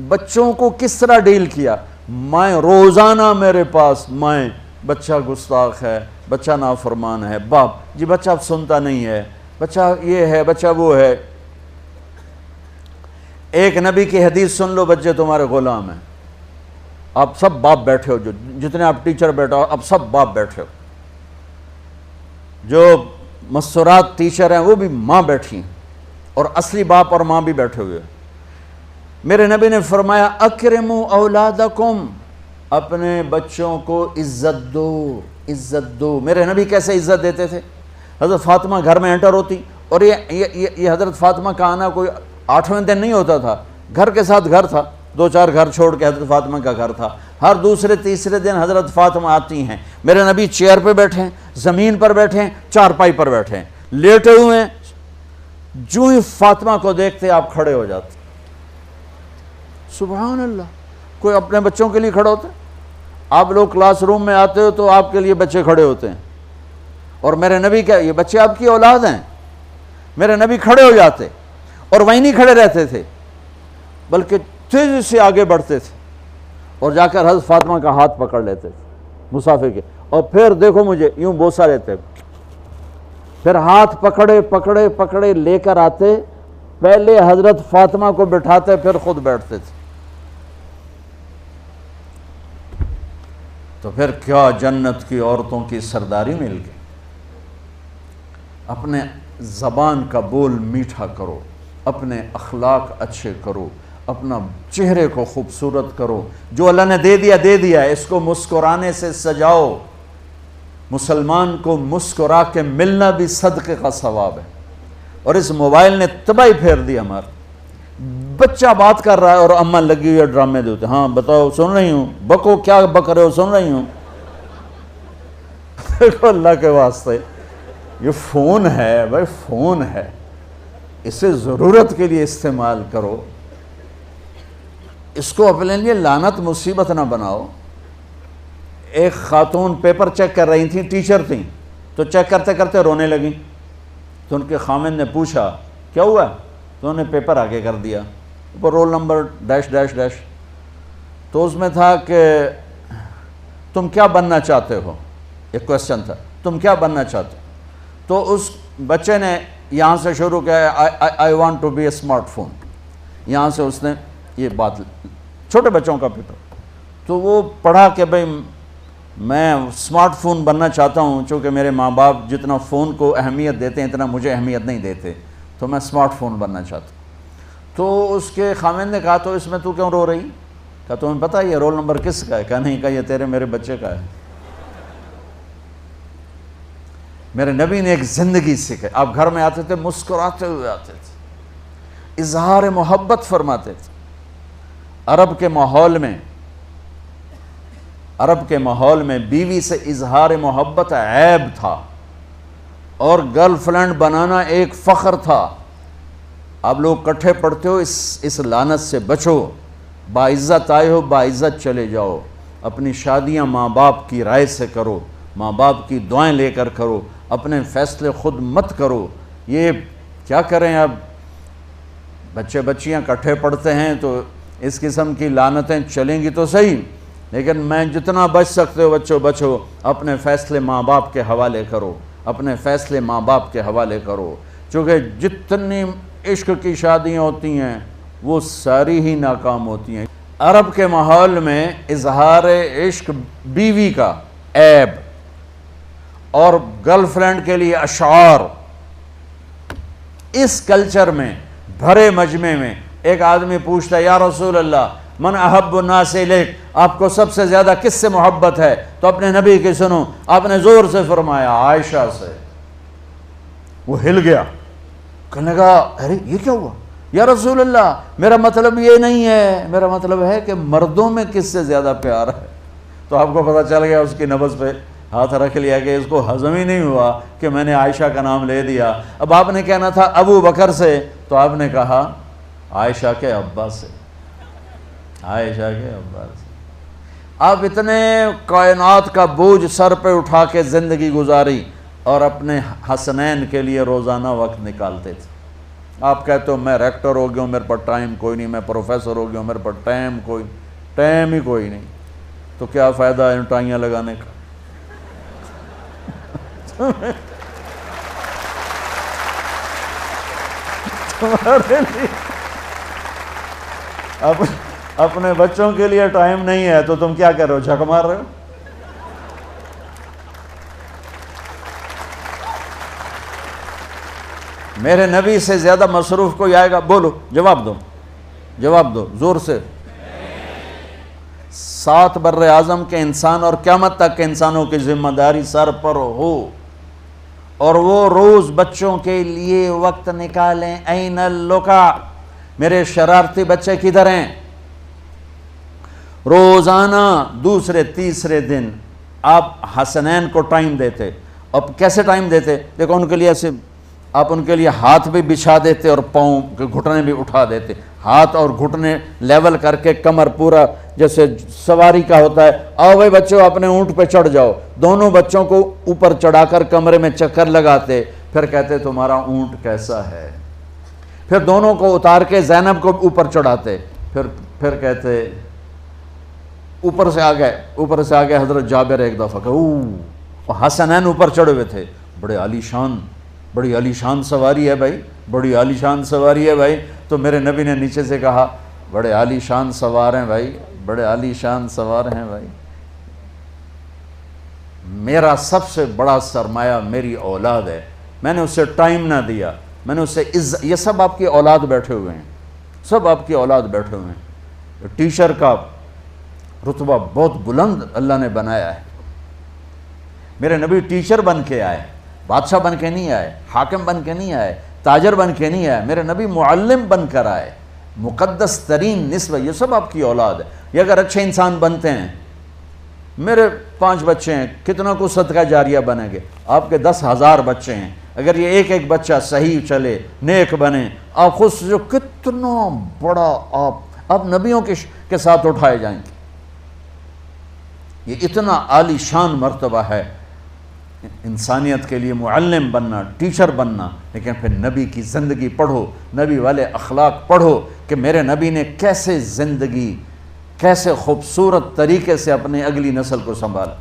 بچوں کو کس طرح ڈیل کیا؟ میں روزانہ میرے پاس بچہ گستاخ ہے، بچہ نافرمان ہے، باپ جی بچہ اب سنتا نہیں ہے، بچہ یہ ہے، بچہ وہ ہے۔ ایک نبی کی حدیث سن لو، بچے تمہارے غلام ہیں۔ آپ سب باپ بیٹھے ہو، جتنے آپ ٹیچر بیٹھا ہو، اب سب باپ بیٹھے ہو، جو مستورات ٹیچر ہیں وہ بھی ماں بیٹھی ہیں، اور اصلی باپ اور ماں بھی بیٹھے ہوئے۔ میرے نبی نے فرمایا اکرموا اولادکم، اپنے بچوں کو عزت دو، عزت دو۔ میرے نبی کیسے عزت دیتے تھے؟ حضرت فاطمہ گھر میں انٹر ہوتی، اور یہ حضرت فاطمہ کا آنا کوئی 8ویں دن نہیں ہوتا تھا، گھر کے ساتھ گھر تھا، 2-4 گھر چھوڑ کے حضرت فاطمہ کا گھر تھا۔ ہر دوسرے تیسرے دن حضرت فاطمہ آتی ہیں، میرے نبی چیئر پہ بیٹھے ہیں، زمین پر بیٹھے ہیں، چارپائی پر بیٹھے ہیں، لیٹے ہوئے ہیں، جو ہی فاطمہ کو دیکھتے آپ کھڑے ہو جاتے۔ سبحان اللہ، کوئی اپنے بچوں کے لیے کھڑا ہوتا ہے؟ آپ لوگ کلاس روم میں آتے ہو تو آپ کے لیے بچے کھڑے ہوتے ہیں، اور میرے نبی کیا یہ بچے آپ کی اولاد ہیں؟ میرے نبی کھڑے ہو جاتے، اور وہیں نہیں کھڑے رہتے تھے بلکہ تیزی سے آگے بڑھتے تھے، اور جا کر حضرت فاطمہ کا ہاتھ پکڑ لیتے تھے مسافر کے، اور پھر دیکھو مجھے یوں بوسہ لیتے، پھر ہاتھ پکڑے پکڑے پکڑے لے کر آتے، پہلے حضرت فاطمہ کو بٹھاتے پھر خود بیٹھتے تھے۔ تو پھر کیا جنت کی عورتوں کی سرداری مل گئی۔ اپنے زبان کا بول میٹھا کرو، اپنے اخلاق اچھے کرو، اپنا چہرے کو خوبصورت کرو، جو اللہ نے دے دیا ہے، اس کو مسکرانے سے سجاؤ۔ مسلمان کو مسکرا کے ملنا بھی صدقے کا ثواب ہے، اور اس موبائل نے تباہی پھیر دی ہمارا۔ بچہ بات کر رہا ہے اور اماں لگی ہوئی ہے ڈرامے دیتے، ہاں بتاؤ سن رہی ہوں، بکو کیا بک رہے ہو، سن رہی ہوں۔ دیکھو اللہ کے واسطے، یہ فون ہے بھائی، فون ہے، اسے ضرورت کے لیے استعمال کرو، اس کو اپنے لیے لعنت مصیبت نہ بناؤ۔ ایک خاتون پیپر چیک کر رہی تھیں، ٹیچر تھیں، تو چیک کرتے کرتے رونے لگیں، تو ان کے خامند نے پوچھا کیا ہوا؟ تو انہوں نے پیپر آگے کر دیا، اوپر roll number dash dash dash, تو اس میں تھا کہ تم کیا بننا چاہتے ہو، ایک کویسچن تھا، تم کیا بننا چاہتے ہو؟ تو اس بچے نے یہاں سے شروع کیا، I want to be a smart phone, یہاں سے اس نے یہ بات، چھوٹے بچوں کا پیپر، تو وہ پڑھا کہ بھئی میں اسمارٹ فون بننا چاہتا ہوں، چونکہ میرے ماں باپ جتنا فون کو اہمیت دیتے ہیں اتنا مجھے اہمیت نہیں دیتے، تو میں اسمارٹ فون بننا چاہتا ہوں۔ تو اس کے خامند نے کہا تو اس میں تو کیوں رو رہی؟ کہا تمہیں پتہ یہ رول نمبر کس کا ہے؟ کہا نہیں، کہا یہ تیرے میرے بچے کا ہے۔ میرے نبی نے ایک زندگی سکھائی، آپ گھر میں آتے تھے مسکراتے ہوئے آتے تھے، اظہار محبت فرماتے تھے۔ عرب کے ماحول میں بیوی سے اظہار محبت عیب تھا، اور گرل فرینڈ بنانا ایک فخر تھا۔ آپ لوگ کٹھے پڑھتے ہو، اس لعنت سے بچو، باعزت آئے ہو باعزت چلے جاؤ، اپنی شادیاں ماں باپ کی رائے سے کرو، ماں باپ کی دعائیں لے کر کرو، اپنے فیصلے خود مت کرو۔ یہ کیا کریں، اب بچے بچیاں کٹھے پڑھتے ہیں تو اس قسم کی لعنتیں چلیں گی تو صحیح، لیکن میں جتنا بچ سکتے ہو بچو بچو، اپنے فیصلے ماں باپ کے حوالے کرو، اپنے فیصلے ماں باپ کے حوالے کرو، چونکہ جتنی عشق کی شادیاں ہوتی ہیں وہ ساری ہی ناکام ہوتی ہیں۔ عرب کے ماحول میں اظہار عشق بیوی کا عیب، اور گرل فرینڈ کے لیے اشعار۔ اس کلچر میں بھرے مجمع میں ایک آدمی پوچھتا ہے یا رسول اللہ من احب الناس الیک، آپ کو سب سے زیادہ کس سے محبت ہے؟ تو اپنے نبی کی سنو، آپ نے زور سے فرمایا عائشہ سے۔ وہ ہل گیا، کہنے لگا ارے یہ کیا ہوا یا رسول اللہ، میرا مطلب یہ نہیں ہے، میرا مطلب ہے کہ مردوں میں کس سے زیادہ پیار ہے۔ تو آپ کو پتہ چل گیا، اس کی نبض پہ ہاتھ رکھ لیا کہ اس کو ہضم ہی نہیں ہوا کہ میں نے عائشہ کا نام لے دیا۔ اب آپ نے کہنا تھا ابو بکر سے، تو آپ نے کہا عائشہ کے ابا سے، عائشہ کے ابا سے۔ آپ اتنے کائنات کا بوجھ سر پہ اٹھا کے زندگی گزاری، اور اپنے حسنین کے لیے روزانہ وقت نکالتے تھے، آپ کہتے ہو میں ریکٹر ہو گیا ہوں، میرے پاس ٹائم کوئی نہیں، میں پروفیسر ہو گیا ہوں، میرے پاس ٹائم ہی کوئی نہیں، تو کیا فائدہ ہے ان ٹائیاں لگانے کا؟ تمہارے لیے اپنے بچوں کے لیے ٹائم نہیں ہے تو تم کیا کر رہے ہو، جھک مار رہے ہو؟ میرے نبی سے زیادہ مصروف کوئی آئے گا؟ بولو، جواب دو زور سے۔ 7 بر اعظم کے انسان اور قیامت تک کے انسانوں کی ذمہ داری سر پر ہو، اور وہ روز بچوں کے لیے وقت نکالیں۔ این اللقا، میرے شرارتی بچے کدھر ہیں؟ روزانہ دوسرے تیسرے دن آپ حسنین کو ٹائم دیتے۔ اب کیسے ٹائم دیتے؟ دیکھو ان کے لیے ایسے آپ ان کے لیے ہاتھ بھی بچھا دیتے اور پاؤں کے گھٹنے بھی اٹھا دیتے، ہاتھ اور گھٹنے لیول کر کے، کمر پورا جیسے سواری کا ہوتا ہے۔ آؤ بھائی بچوں اپنے اونٹ پہ چڑھ جاؤ، دونوں بچوں کو اوپر چڑھا کر کمرے میں چکر لگاتے، پھر کہتے تمہارا اونٹ کیسا ہے، پھر دونوں کو اتار کے زینب کو اوپر چڑھاتے، پھر کہتے اوپر سے آ گئے حضرت جابر ایک دفعہ کہ حسنین اوپر چڑھے ہوئے تھے، بڑی عالی شان سواری ہے بھائی، بڑی عالی شان سواری ہے بھائی، تو میرے نبی نے نیچے سے کہا بڑے عالی شان سوار ہیں بھائی، بڑے عالی شان سوار ہیں بھائی، میرا سب سے بڑا سرمایہ میری اولاد ہے، میں نے اسے ٹائم نہ دیا، میں نے اسے یہ سب آپ کی اولاد بیٹھے ہوئے ہیں، سب آپ کی اولاد بیٹھے ہوئے ہیں۔ ٹیچر کا رتبہ بہت بلند اللہ نے بنایا ہے، میرے نبی ٹیچر بن کے آئے، بادشاہ بن کے نہیں آئے، حاکم بن کے نہیں آئے، تاجر بن کے نہیں آئے، میرے نبی معلم بن کر آئے، مقدس ترین نسبہ، یہ سب آپ کی اولاد ہے۔ یہ اگر اچھے انسان بنتے ہیں، میرے 5 بچے ہیں، کتنا کو صدقہ جاریہ بنیں گے؟ آپ کے 10,000 بچے ہیں، اگر یہ ایک بچہ صحیح چلے، نیک بنے، آپ خود سے جو کتنا بڑا آپ نبیوں کے ساتھ اٹھائے جائیں گے۔ یہ اتنا عالی شان مرتبہ ہے انسانیت کے لیے، معلم بننا، ٹیچر بننا، لیکن پھر نبی کی زندگی پڑھو، نبی والے اخلاق پڑھو کہ میرے نبی نے کیسے زندگی، کیسے خوبصورت طریقے سے اپنی اگلی نسل کو سنبھالا۔